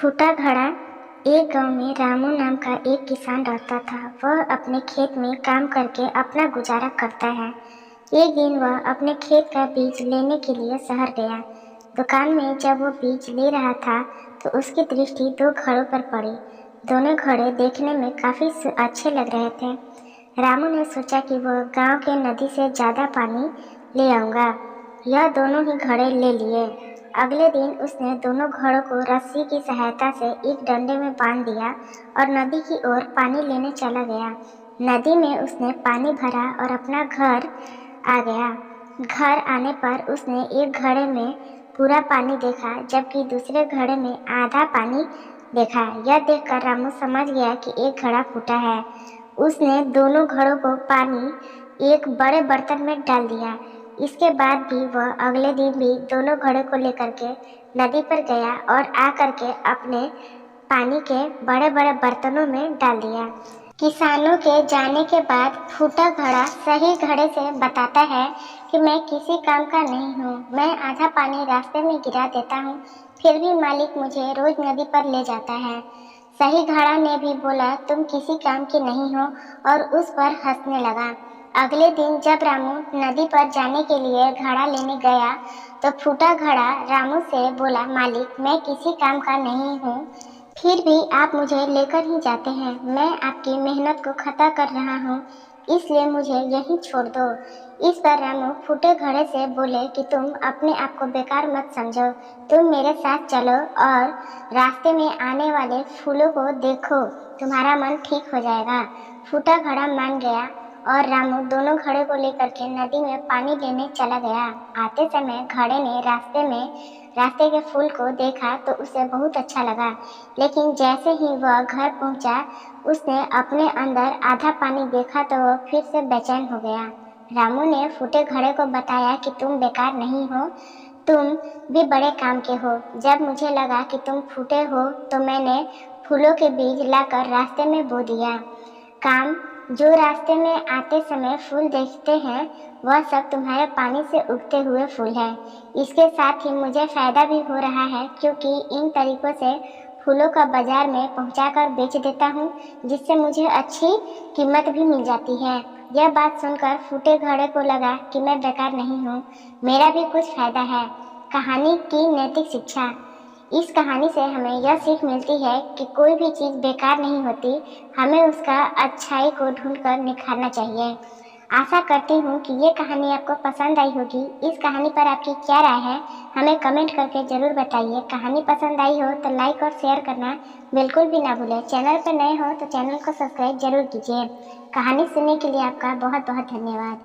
फूटा घड़ा। एक गांव में रामू नाम का एक किसान रहता था। वह अपने खेत में काम करके अपना गुजारा करता है। एक दिन वह अपने खेत का बीज लेने के लिए शहर गया। दुकान में जब वो बीज ले रहा था तो उसकी दृष्टि दो घड़ों पर पड़ी। दोनों घड़े देखने में काफी अच्छे लग रहे थे। रामू ने सोचा कि वह गांव के नदी से ज्यादा पानी ले आऊंगा। यह दोनों ही घड़े ले लिए। अगले दिन उसने दोनों घड़ों को रस्सी की सहायता से एक डंडे में बांध दिया और नदी की ओर पानी लेने चला गया। नदी में उसने पानी भरा और अपना घर आ गया। घर आने पर उसने एक घड़े में पूरा पानी देखा, जबकि दूसरे घड़े में आधा पानी देखा। यह देखकर रामू समझ गया कि एक घड़ा फूटा है। उसने दोनों घड़ों को पानी एक बड़े बर्तन में डाल दिया। इसके बाद भी वह अगले दिन भी दोनों घड़ों को लेकर के नदी पर गया और आकर के अपने पानी के बड़े बड़े बर्तनों में डाल दिया। किसानों के जाने के बाद फूटा घड़ा सही घड़े से बताता है कि मैं किसी काम का नहीं हूँ। मैं आधा पानी रास्ते में गिरा देता हूँ, फिर भी मालिक मुझे रोज नदी पर ले जाता है। सही घड़ा ने भी बोला तुम किसी काम की नहीं हो और उस पर हंसने लगा। अगले दिन जब रामू नदी पर जाने के लिए घड़ा लेने गया तो फूटा घड़ा रामू से बोला, मालिक मैं किसी काम का नहीं हूँ, फिर भी आप मुझे लेकर ही जाते हैं। मैं आपकी मेहनत को खता कर रहा हूँ, इसलिए मुझे यहीं छोड़ दो। इस पर रामू फूटे घड़े से बोले कि तुम अपने आप को बेकार मत समझो, तुम मेरे साथ चलो और रास्ते में आने वाले फूलों को देखो, तुम्हारा मन ठीक हो जाएगा। फूटा घड़ा मान गया और रामू दोनों घड़े को लेकर के नदी में पानी लेने चला गया। आते समय घड़े ने रास्ते के फूल को देखा तो उसे बहुत अच्छा लगा, लेकिन जैसे ही वह घर पहुंचा उसने अपने अंदर आधा पानी देखा तो वह फिर से बेचैन हो गया। रामू ने फूटे घड़े को बताया कि तुम बेकार नहीं हो, तुम भी बड़े काम के हो। जब मुझे लगा कि तुम फूटे हो तो मैंने फूलों के बीज लाकर रास्ते में बो दिया। काम जो रास्ते में आते समय फूल देखते हैं वह सब तुम्हारे पानी से उगते हुए फूल हैं। इसके साथ ही मुझे फायदा भी हो रहा है, क्योंकि इन तरीकों से फूलों का बाजार में पहुंचाकर बेच देता हूं, जिससे मुझे अच्छी कीमत भी मिल जाती है। यह बात सुनकर फूटे घड़े को लगा कि मैं बेकार नहीं हूँ, मेरा भी कुछ फायदा है। कहानी की नैतिक शिक्षा। इस कहानी से हमें यह सीख मिलती है कि कोई भी चीज़ बेकार नहीं होती, हमें उसका अच्छाई को ढूंढकर निखारना चाहिए। आशा करती हूँ कि ये कहानी आपको पसंद आई होगी। इस कहानी पर आपकी क्या राय है हमें कमेंट करके ज़रूर बताइए। कहानी पसंद आई हो तो लाइक और शेयर करना बिल्कुल भी ना भूलें। चैनल पर नए हो तो चैनल को सब्सक्राइब जरूर कीजिए। कहानी सुनने के लिए आपका बहुत बहुत धन्यवाद।